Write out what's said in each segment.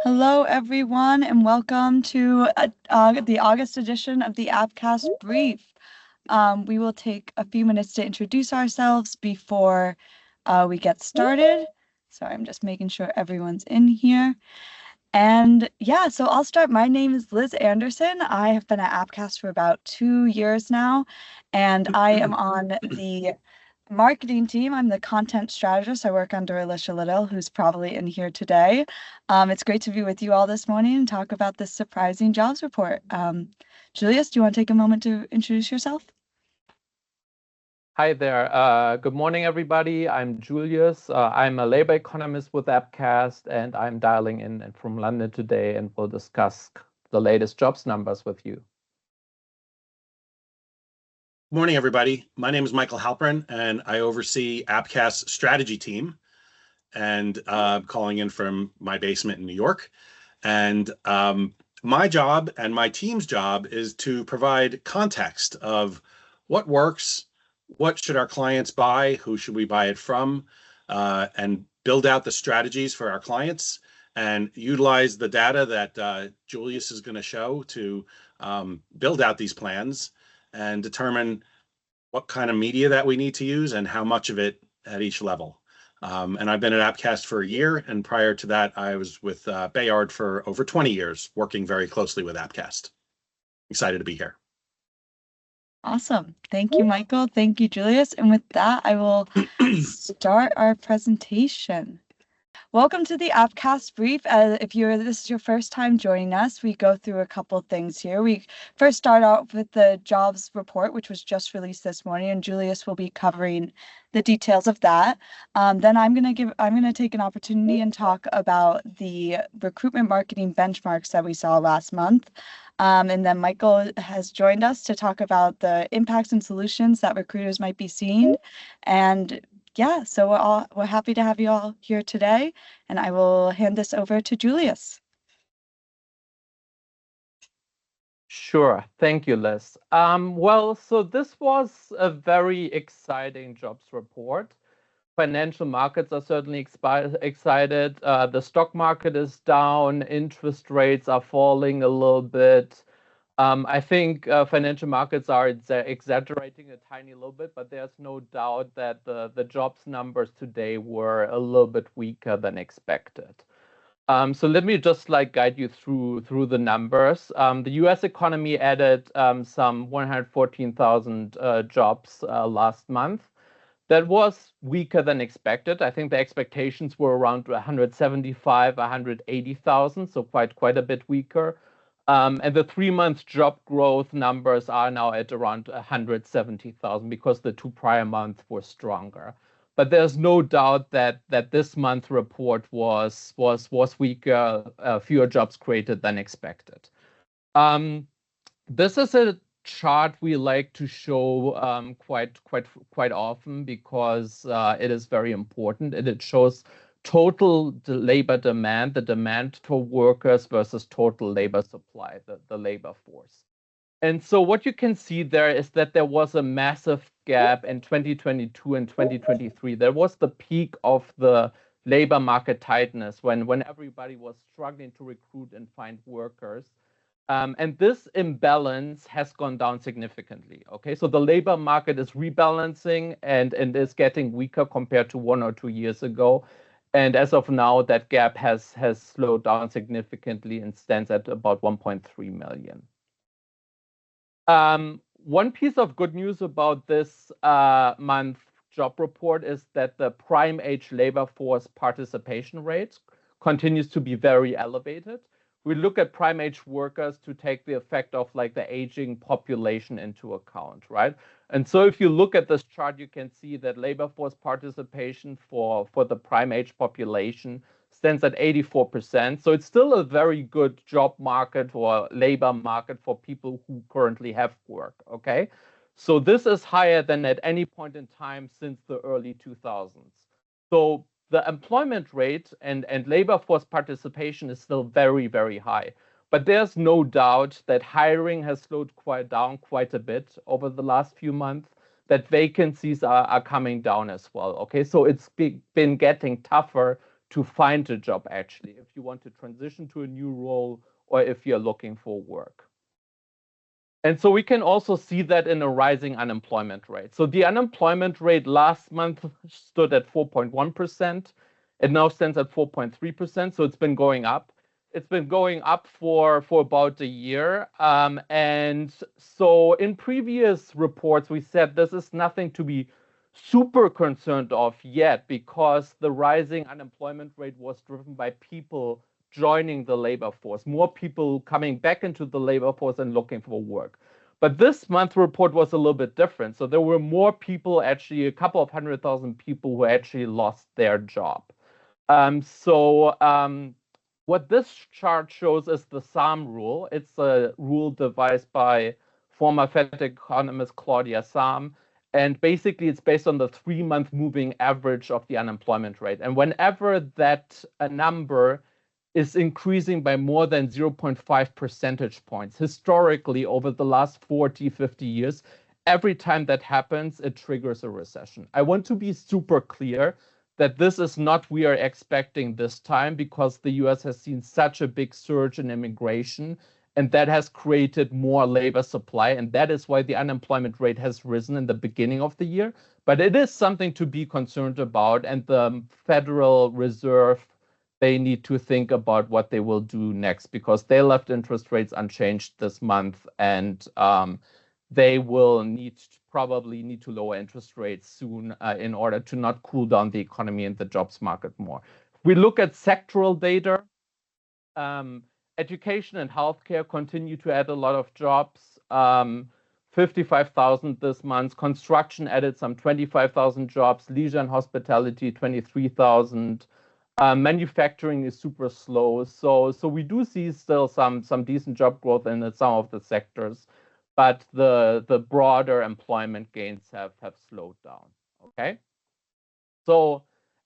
Hello, everyone, and welcome to the August edition of the Appcast Brief. We will take a few minutes to introduce ourselves before we get started. So I'm just making sure everyone's in here. And yeah, so I'll start. My name is Liz Anderson. I have been at Appcast for about 2 years now, and I am on the marketing team. I'm the content strategist. I work under Alicia Liddell, who's probably in here today. It's great to be with you all this morning and talk about this surprising jobs report. Julius, do you want to take a moment to introduce yourself? Hi there. Good morning, everybody. I'm Julius. I'm a labor economist with Appcast, and I'm dialing in from London today, and we'll discuss the latest jobs numbers with you. Morning, everybody. My name is Michael Halperin, and I oversee Appcast's strategy team, and calling in from my basement in New York. And my job and my team's job is to provide context of what works, what should our clients buy, who should we buy it from, and build out the strategies for our clients and utilize the data that Julius is going to show to build out these plans and determine what kind of media that we need to use and how much of it at each level. And I've been at Appcast for a year, and prior to that, I was with Bayard for over 20 years, working very closely with Appcast. Excited to be here. Awesome. Thank you, Michael. Thank you, Julius. And with that, I will start our presentation. Welcome to the Appcast Brief. If this is your first time joining us, we go through a couple things here. We first start out with the jobs report, which was just released this morning, and Julius will be covering the details of that. Then I'm going to take an opportunity and talk about the recruitment marketing benchmarks that we saw last month. And then Michael has joined us to talk about the impacts and solutions that recruiters might be seeing. And yeah, so we're happy to have you all here today, and I will hand this over to Julius. Sure. Thank you, Liz. So this was a very exciting jobs report. Financial markets are certainly excited. The stock market is down. Interest rates are falling a little bit. I think financial markets are exaggerating a tiny little bit, but there's no doubt that the jobs numbers today were a little bit weaker than expected. So let me just guide you through the numbers. The U.S. economy added some 114,000 jobs last month. That was weaker than expected. I think the expectations were around 175, 180,000, so quite a bit weaker. And the 3-month job growth numbers are now at around 170,000 because the 2 prior months were stronger. But there's no doubt that this month report was weaker, fewer jobs created than expected. This is a chart we like to show quite often because it is very important, and it shows total labor demand, the demand for workers versus total labor supply, the labor force. And so what you can see there is that there was a massive gap in 2022 and 2023. There was the peak of the labor market tightness when everybody was struggling to recruit and find workers. And this imbalance has gone down significantly. Okay, so the labor market is rebalancing and is getting weaker compared to 1 or 2 years ago. And as of now, that gap has slowed down significantly and stands at about 1.3 million. One piece of good news about this month job report is that the prime age labor force participation rate continues to be very elevated. We look at prime age workers to take the effect of the aging population into account, right? And so if you look at this chart, you can see that labor force participation for the prime age population stands at 84%. So it's still a very good job market or labor market for people who currently have work, okay? So this is higher than at any point in time since the early 2000s. So the employment rate and labor force participation is still very, very high. But there's no doubt that hiring has slowed down quite a bit over the last few months, that vacancies are coming down as well. Okay, so it's been getting tougher to find a job, actually, if you want to transition to a new role or if you're looking for work. And so we can also see that in a rising unemployment rate. So the unemployment rate last month stood at 4.1%. It now stands at 4.3%. So it's been going up. It's been going up for about a year. And so in previous reports, we said this is nothing to be super concerned of yet, because the rising unemployment rate was driven by people joining the labor force, more people coming back into the labor force and looking for work. But this month report was a little bit different. So there were more people, actually a couple of 100,000 people who actually lost their job. What this chart shows is the SAM rule. It's a rule devised by former Fed economist Claudia Sam. And basically, it's based on the 3-month moving average of the unemployment rate. And whenever that number is increasing by more than 0.5 percentage points, historically, over the last 40, 50 years, every time that happens, it triggers a recession. I want to be super clear that this is not we are expecting this time, because the US has seen such a big surge in immigration, and that has created more labor supply. And that is why the unemployment rate has risen in the beginning of the year. But it is something to be concerned about. And the Federal Reserve, they need to think about what they will do next, because they left interest rates unchanged this month. And they will probably need to lower interest rates soon in order to not cool down the economy and the jobs market more. If we look at sectoral data, education and healthcare continue to add a lot of jobs, 55,000 this month. Construction added some 25,000 jobs. Leisure and hospitality, 23,000. Manufacturing is super slow. So we do see still some decent job growth in some of the sectors, but the broader employment gains have slowed down. Okay. So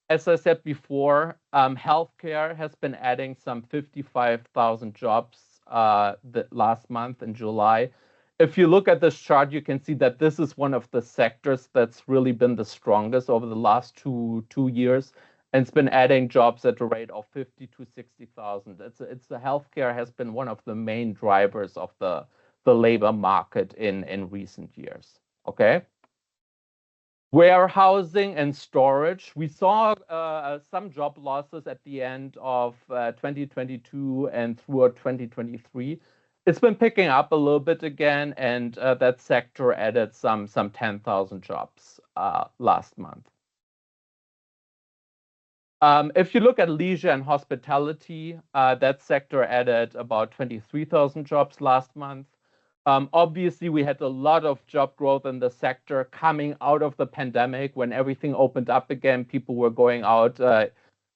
as I said before, healthcare has been adding some 55,000 jobs the last month in July. If you look at this chart, you can see that this is one of the sectors that's really been the strongest over the last two years, and it's been adding jobs at a rate of 50 to 60,000. It's the healthcare has been one of the main drivers of the labor market in recent years. Okay. Warehousing and storage, we saw some job losses at the end of 2022 and throughout 2023. It's been picking up a little bit again, and that sector added some 10,000 jobs last month. If you look at leisure and hospitality, that sector added about 23,000 jobs last month. Obviously, we had a lot of job growth in the sector coming out of the pandemic when everything opened up again. People were going out,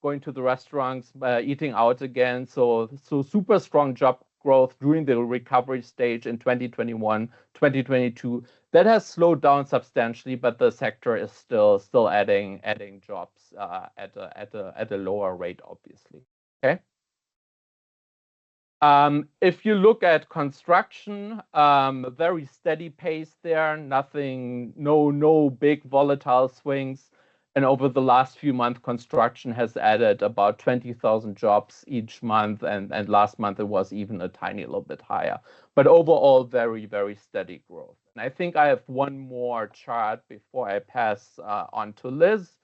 going to the restaurants, eating out again. So super strong job growth during the recovery stage in 2021, 2022. That has slowed down substantially, but the sector is still adding jobs at a lower rate, obviously. Okay. If you look at construction, very steady pace there, no big volatile swings. And over the last few months, construction has added about 20,000 jobs each month. And last month, it was even a tiny little bit higher. But overall, very, very steady growth. And I think I have one more chart before I pass on to Liz.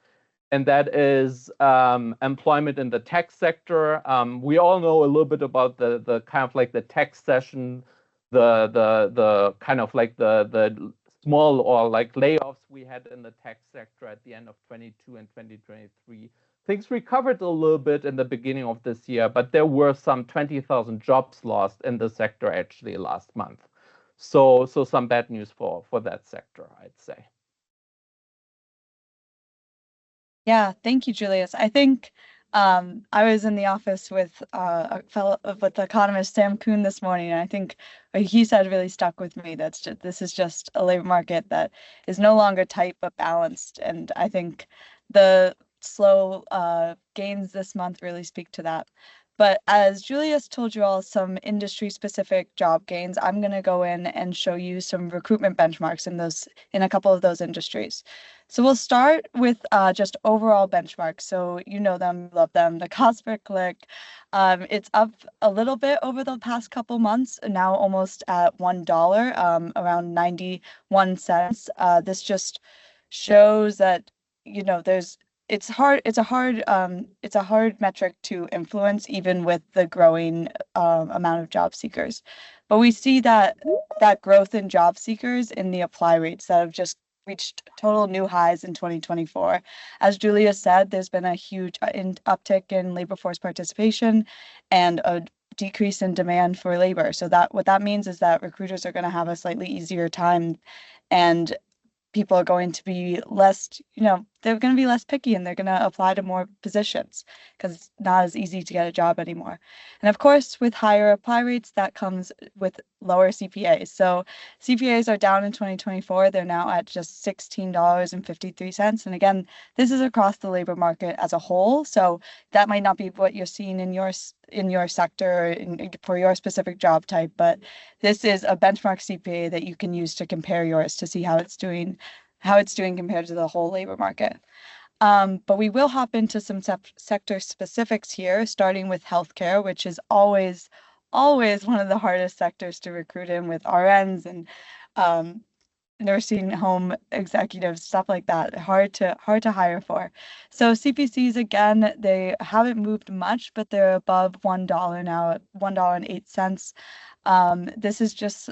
And that is employment in the tech sector. We all know a little bit about the kind of like the tech session, the kind of like the small or like layoffs we had in the tech sector at the end of 22 and 2023. Things recovered a little bit in the beginning of this year, but there were some 20,000 jobs lost in the sector actually last month. So some bad news for that sector, I'd say. Yeah, thank you, Julius. I think I was in the office with with economist Sam Kuhn this morning, and I think he said really stuck with me. This is just a labor market that is no longer tight but balanced, and I think the slow gains this month really speak to that. But as Julius told you all some industry-specific job gains, I'm going to go in and show you some recruitment benchmarks in a couple of those industries. So we'll start with just overall benchmarks. So you know them, love them, the cost per click. It's up a little bit over the past couple months, now almost at $1, around 91 cents. This just shows that, it's a hard metric to influence even with the growing amount of job seekers. But we see that growth in job seekers in the apply rates that have just reached total new highs in 2024. As Julia said, there's been a huge uptick in labor force participation and a decrease in demand for labor. So what that means is that recruiters are going to have a slightly easier time, and people are going to be less, they're going to be less picky, and they're going to apply to more positions because it's not as easy to get a job anymore. And of course, with higher apply rates, that comes with lower CPAs. So CPAs are down in 2024. They're now at just $16.53. And again, this is across the labor market as a whole. So that might not be what you're seeing in your sector for your specific job type, but this is a benchmark CPA that you can use to compare yours to see how it's doing compared to the whole labor market. But we will hop into some sector specifics here, starting with healthcare, which is always one of the hardest sectors to recruit in, with RNs and nursing home executives, stuff like that. Hard to hire for. So CPCs, again, they haven't moved much, but they're above $1 now at $1.08. This is just,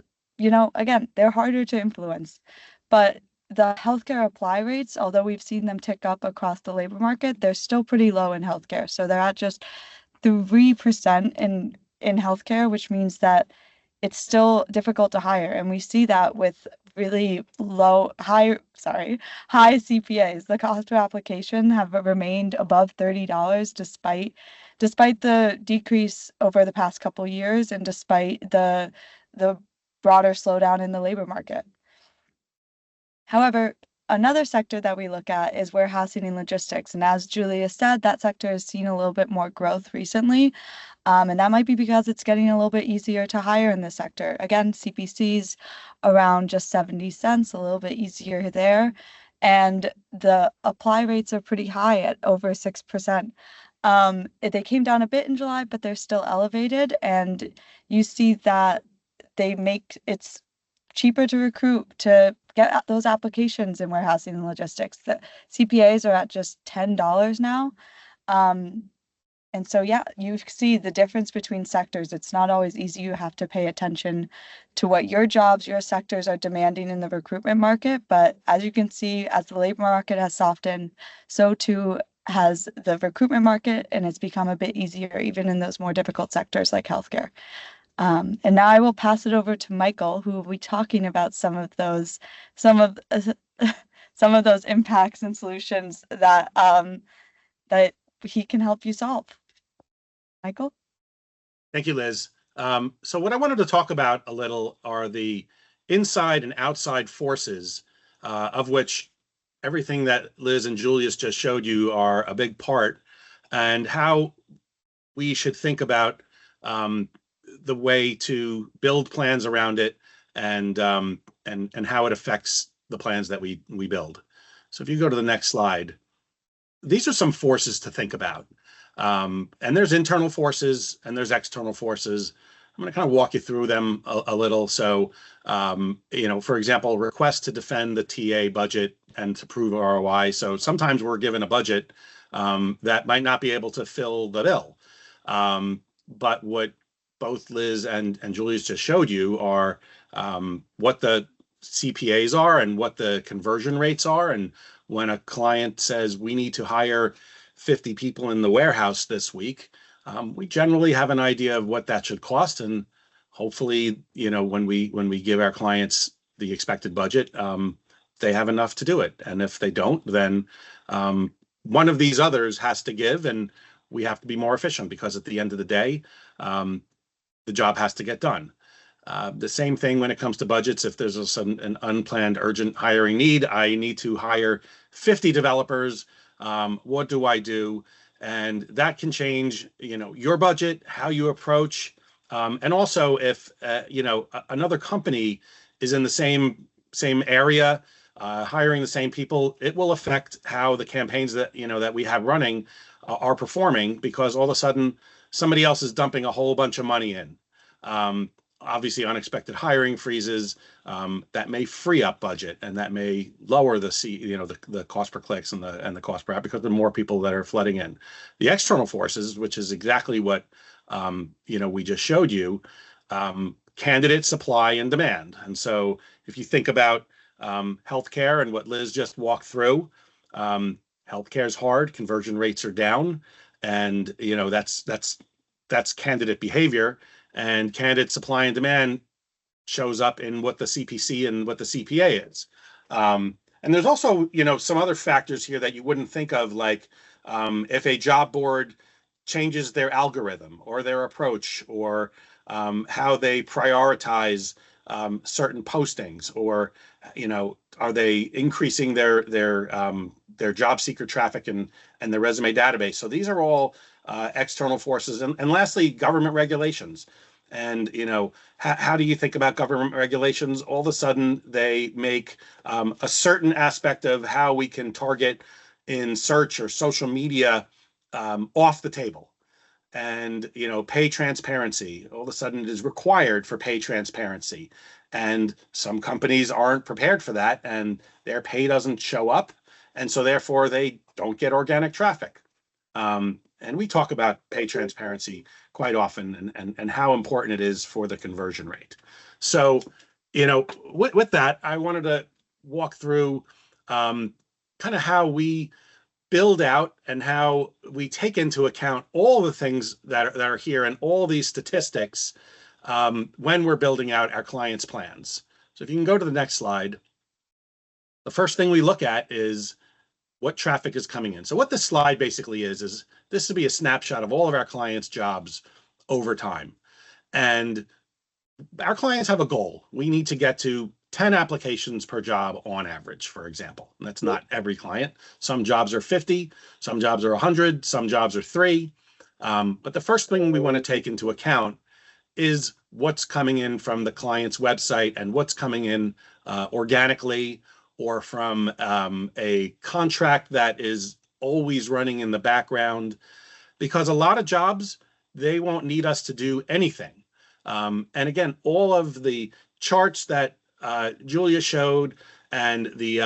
again, they're harder to influence. But the healthcare apply rates, although we've seen them tick up across the labor market, they're still pretty low in healthcare. So they're at just 3% in healthcare, which means that it's still difficult to hire. And we see that with really high CPAs. The cost per application have remained above $30 despite the decrease over the past couple of years, and despite the broader slowdown in the labor market. However, another sector that we look at is warehousing and logistics. And as Julia said, that sector has seen a little bit more growth recently. And that might be because it's getting a little bit easier to hire in this sector. Again, CPCs around just 70 cents, a little bit easier there. And the apply rates are pretty high at over 6%. They came down a bit in July, but they're still elevated. And you see that it's cheaper to recruit, to get those applications in warehousing and logistics. The CPAs are at just $10 now. And so, yeah, you see the difference between sectors. It's not always easy. You have to pay attention to what your sectors are demanding in the recruitment market. But as you can see, as the labor market has softened, so too has the recruitment market, and it's become a bit easier even in those more difficult sectors like healthcare. And now I will pass it over to Michael, who will be talking about some of those impacts and solutions that he can help you solve. Michael? Thank you, Liz. So what I wanted to talk about a little are the inside and outside forces, of which everything that Liz and Julius just showed you are a big part, and how we should think about the way to build plans around it, and how it affects the plans that we build. So if you go to the next slide, these are some forces to think about. And there's internal forces and there's external forces. I'm going to kind of walk you through them a little. So, for example, request to defend the TA budget and to prove ROI. So sometimes we're given a budget that might not be able to fill the bill. But what both Liz and Julius just showed you are what the CPAs are and what the conversion rates are. And when a client says we need to hire 50 people in the warehouse this week, we generally have an idea of what that should cost. And hopefully, when we give our clients the expected budget, they have enough to do it. And if they don't, then one of these others has to give, and we have to be more efficient, because at the end of the day, the job has to get done. The same thing when it comes to budgets. If there's an unplanned urgent hiring need, I need to hire 50 developers. What do I do? And that can change, your budget, how you approach, and also if another company is in the same area, hiring the same people, it will affect how the campaigns that we have running are performing, because all of a sudden somebody else is dumping a whole bunch of money in. Obviously, unexpected hiring freezes that may free up budget, and that may lower the cost per clicks and the cost per app, because there are more people that are flooding in. The external forces, which is exactly what we just showed you, candidate supply and demand. And so if you think about healthcare and what Liz just walked through, healthcare is hard, conversion rates are down, and that's candidate behavior. And candidate supply and demand shows up in what the CPC and what the CPA is. And there's also, some other factors here that you wouldn't think of, like if a job board changes their algorithm or their approach, or how they prioritize certain postings, or are they increasing their job seeker traffic and the resume database. So these are all external forces. And lastly, government regulations. And how do you think about government regulations? All of a sudden they make a certain aspect of how we can target in search or social media off the table. And pay transparency, all of a sudden it is required for pay transparency, and some companies aren't prepared for that, and their pay doesn't show up, and so therefore they don't get organic traffic. And we talk about pay transparency quite often, and how important it is for the conversion rate. So with that, I wanted to walk through kind of how we build out and how we take into account all the things that are here and all these statistics when we're building out our clients' plans. So if you can go to the next slide, the first thing we look at is what traffic is coming in. So what this slide basically is this would be a snapshot of all of our clients' jobs over time. And our clients have a goal. We need to get to 10 applications per job on average, for example. And that's not every client. Some jobs are 50, some jobs are 100, some jobs are 3. But the first thing we want to take into account is what's coming in from the client's website and what's coming in organically, or from a contract that is always running in the background. Because a lot of jobs, they won't need us to do anything. And again, all of the charts that Julius showed, and the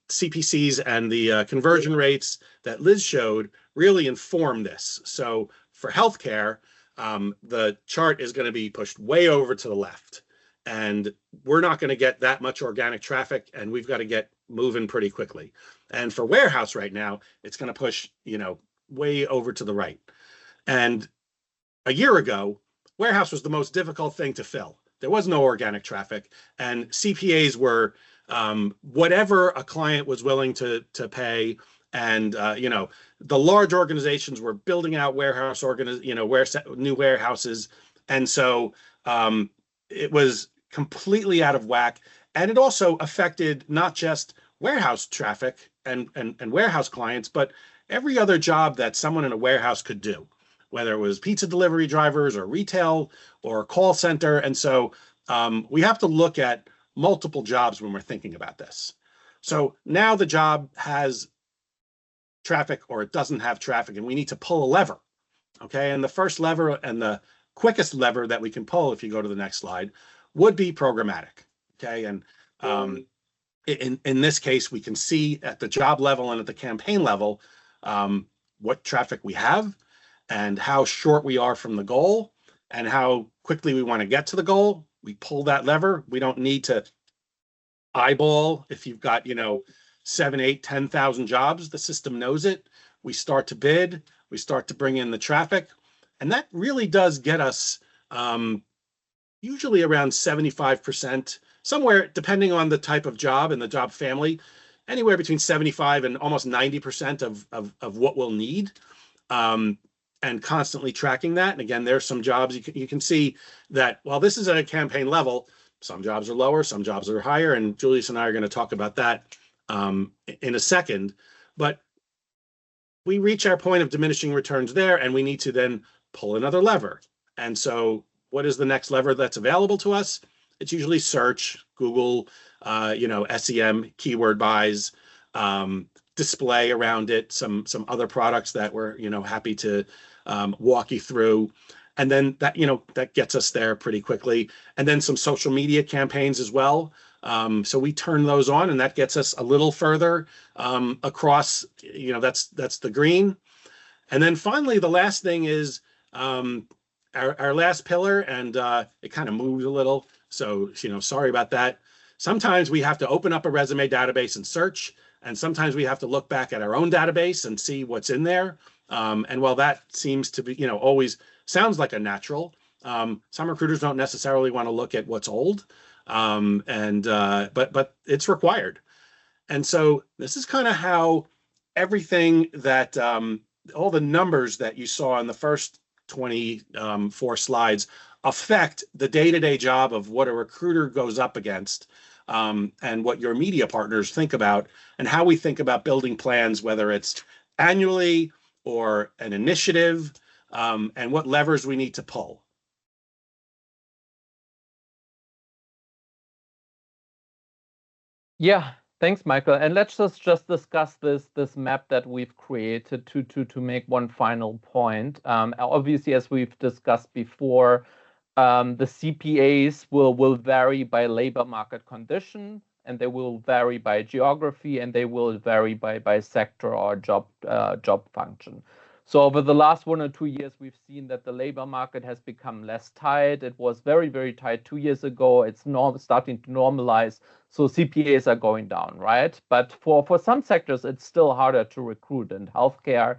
CPCs and the conversion rates that Liz showed really inform this. So for healthcare, the chart is going to be pushed way over to the left, and we're not going to get that much organic traffic, and we've got to get moving pretty quickly. And for warehouse right now, it's going to push, way over to the right. And a year ago, warehouse was the most difficult thing to fill. There was no organic traffic, and CPAs were whatever a client was willing to pay. And the large organizations were building out new warehouses, and so it was completely out of whack. And it also affected not just warehouse traffic and warehouse clients, but every other job that someone in a warehouse could do, whether it was pizza delivery drivers or retail or call center. And so we have to look at multiple jobs when we're thinking about this. So now the job has traffic or it doesn't have traffic, and we need to pull a lever. Okay, and the first lever and the quickest lever that we can pull, if you go to the next slide, would be programmatic. Okay, and in this case, we can see at the job level and at the campaign level what traffic we have, and how short we are from the goal, and how quickly we want to get to the goal. We pull that lever. We don't need to eyeball. If you've got 7, 8, 10,000 jobs, the system knows it. We start to bid. We start to bring in the traffic, and that really does get us usually around 75%, somewhere depending on the type of job and the job family, anywhere between 75 and almost 90% of what we'll need. And constantly tracking that. And again, there's some jobs you can see that while this is at a campaign level, some jobs are lower, some jobs are higher. And Julius and I are going to talk about that in a second. But we reach our point of diminishing returns there, and we need to then pull another lever. And so what is the next lever that's available to us? It's usually search, Google, SEM, keyword buys, display around it, some other products that we're happy to walk you through. And then that gets us there pretty quickly. And then some social media campaigns as well. So we turn those on, and that gets us a little further across, that's the green. And then finally, the last thing is our last pillar, and it kind of moves a little. So, sorry about that. Sometimes we have to open up a resume database and search, and sometimes we have to look back at our own database and see what's in there. And while that seems to be, always sounds like a natural, some recruiters don't necessarily want to look at what's old, but it's required. And so this is kind of how everything that all the numbers that you saw in the first 24 slides affect the day-to-day job of what a recruiter goes up against, and what your media partners think about, and how we think about building plans, whether it's annually or an initiative, and what levers we need to pull. Yeah, thanks, Michael. And let's just discuss this map that we've created to make one final point. Obviously, as we've discussed before, the CPAs will vary by labor market condition, and they will vary by geography, and they will vary by sector or job function. So over the last 1 or 2 years, we've seen that the labor market has become less tight. It was very, very tight 2 years ago. It's starting to normalize. So CPAs are going down, right? But for some sectors, it's still harder to recruit, and healthcare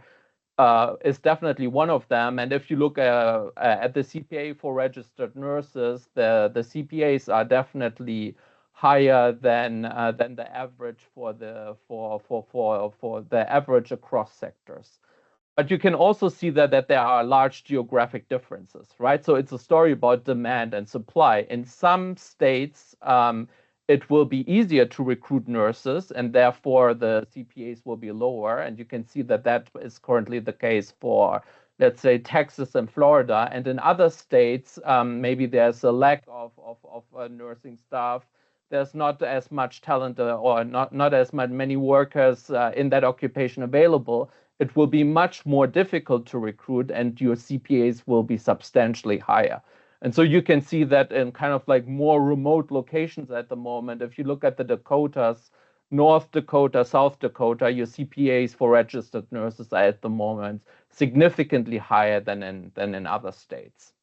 is definitely one of them. And if you look at the CPA for registered nurses, the CPAs are definitely higher than the average for the average across sectors. But you can also see that there are large geographic differences, right? So it's a story about demand and supply. In some states, it will be easier to recruit nurses, and therefore the CPAs will be lower. And you can see that is currently the case for, let's say, Texas and Florida. And in other states, maybe there's a lack of nursing staff. There's not as much talent or not as many workers in that occupation available. It will be much more difficult to recruit, and your CPAs will be substantially higher. And so you can see that in kind of like more remote locations at the moment. If you look at the Dakotas, North Dakota, South Dakota, your CPAs for registered nurses are at the moment significantly higher than in other states.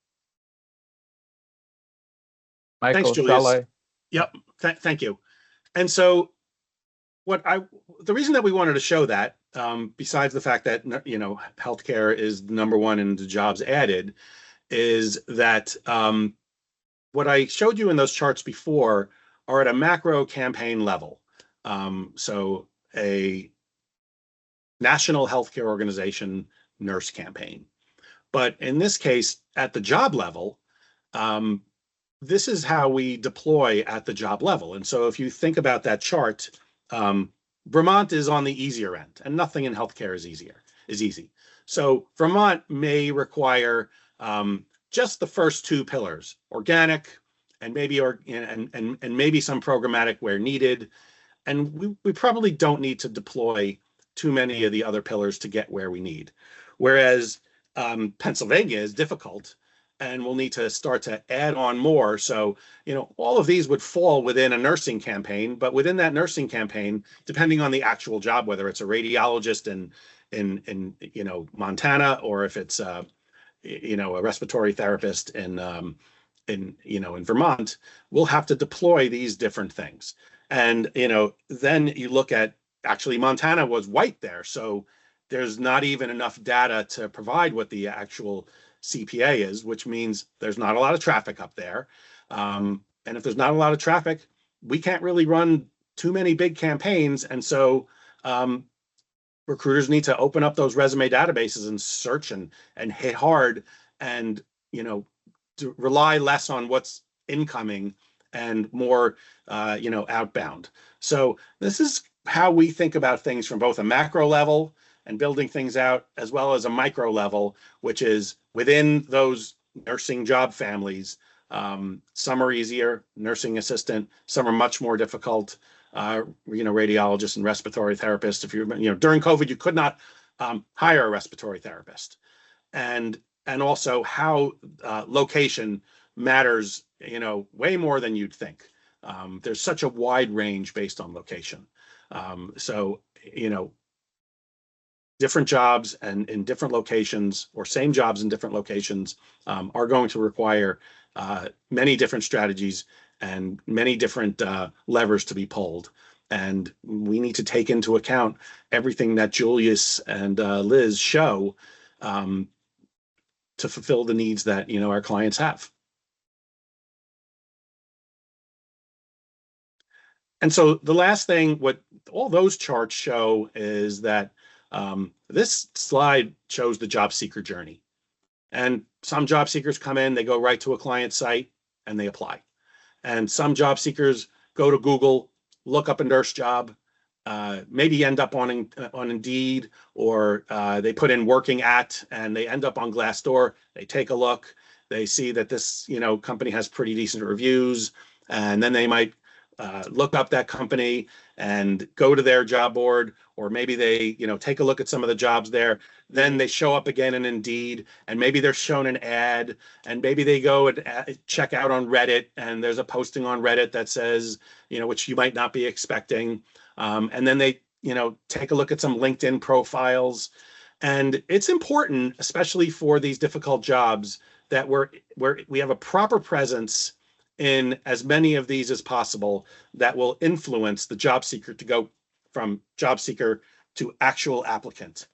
Michael, thanks, Julius. shall I? Yep, thank you. And so the reason that we wanted to show that, besides the fact that, healthcare is number one in the jobs added, is that what I showed you in those charts before are at a macro campaign level. So a national healthcare organization nurse campaign. But in this case, at the job level, this is how we deploy at the job level. And so if you think about that chart, Vermont is on the easier end, and nothing in healthcare is easy. So Vermont may require just the first two pillars, organic, and maybe maybe some programmatic where needed. And we probably don't need to deploy too many of the other pillars to get where we need. Whereas Pennsylvania is difficult, and we'll need to start to add on more. So, all of these would fall within a nursing campaign, but within that nursing campaign, depending on the actual job, whether it's a radiologist in Montana, or if it's a respiratory therapist in Vermont, we'll have to deploy these different things. And, then you look at, actually Montana was white there. So there's not even enough data to provide what the actual CPA is, which means there's not a lot of traffic up there. And if there's not a lot of traffic, we can't really run too many big campaigns. And so recruiters need to open up those resume databases and search and hit hard, and to rely less on what's incoming and more outbound. So this is how we think about things from both a macro level and building things out, as well as a micro level, which is within those nursing job families. Some are easier, nursing assistant, some are much more difficult. Radiologists and respiratory therapists. If during COVID, you could not hire a respiratory therapist, and also how location matters, way more than you'd think. There's such a wide range based on location. So, different jobs and in different locations, or same jobs in different locations, are going to require many different strategies and many different levers to be pulled. And we need to take into account everything that Julius and Liz show to fulfill the needs that our clients have. And so the last thing, what all those charts show is that this slide shows the job seeker journey. And some job seekers come in, they go right to a client site and they apply. And some job seekers go to Google, look up a nurse job, maybe end up on Indeed, or they put in working at, and they end up on Glassdoor. They take a look, they see that this company has pretty decent reviews, and then they might look up that company and go to their job board, or maybe they take a look at some of the jobs there. Then they show up again in Indeed, and maybe they're shown an ad, and maybe they go and check out on Reddit, and there's a posting on Reddit that says, which you might not be expecting. And then they, take a look at some LinkedIn profiles. And it's important, especially for these difficult jobs, that we have a proper presence in as many of these as possible that will influence the job seeker to go from job seeker to actual applicant.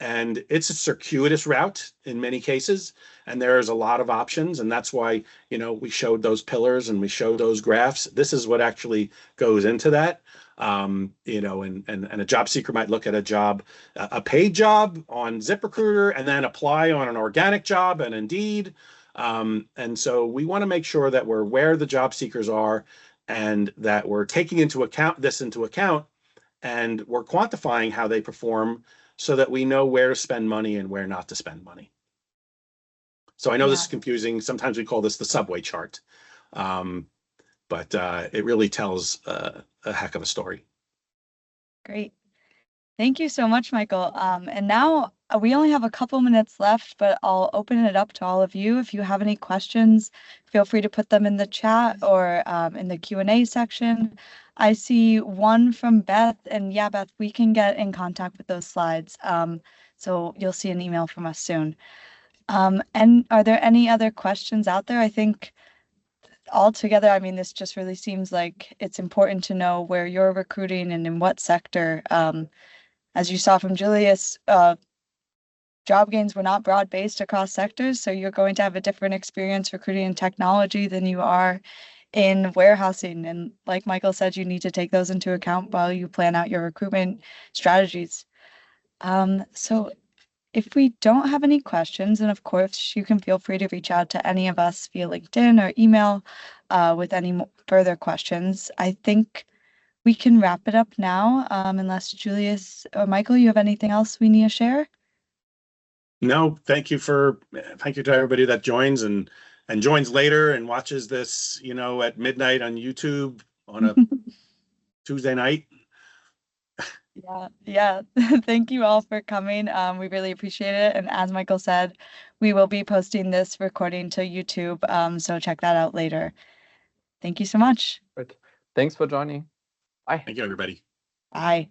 And it's a circuitous route in many cases, and there's a lot of options. And that's why, we showed those pillars and we showed those graphs. This is what actually goes into that. And a job seeker might look at a paid job on ZipRecruiter, and then apply on an organic job and Indeed. And so we want to make sure that we're where the job seekers are, and that we're taking into account, and we're quantifying how they perform, so that we know where to spend money and where not to spend money. So I know this is confusing. Sometimes we call this the subway chart, but it really tells a heck of a story. Great. Thank you so much, Michael. And now we only have a couple minutes left, but I'll open it up to all of you. If you have any questions, feel free to put them in the chat or in the Q&A section. I see one from Beth, and yeah, Beth, we can get in contact with those slides. So you'll see an email from us soon. And are there any other questions out there? I think altogether, this just really seems like it's important to know where you're recruiting and in what sector. As you saw from Julius, job gains were not broad-based across sectors, so you're going to have a different experience recruiting in technology than you are in warehousing. And like Michael said, you need to take those into account while you plan out your recruitment strategies. So if we don't have any questions, and of course you can feel free to reach out to any of us via LinkedIn or email with any further questions, I think we can wrap it up now, unless Julius or Michael, you have anything else we need to share? No, thank you to everybody that joins and joins later and watches this, at midnight on YouTube on a Tuesday night. Yeah. Thank you all for coming. We really appreciate it. And as Michael said, we will be posting this recording to YouTube, so check that out later. Thank you so much. Great. Thanks for joining. Bye. Thank you, everybody. Bye.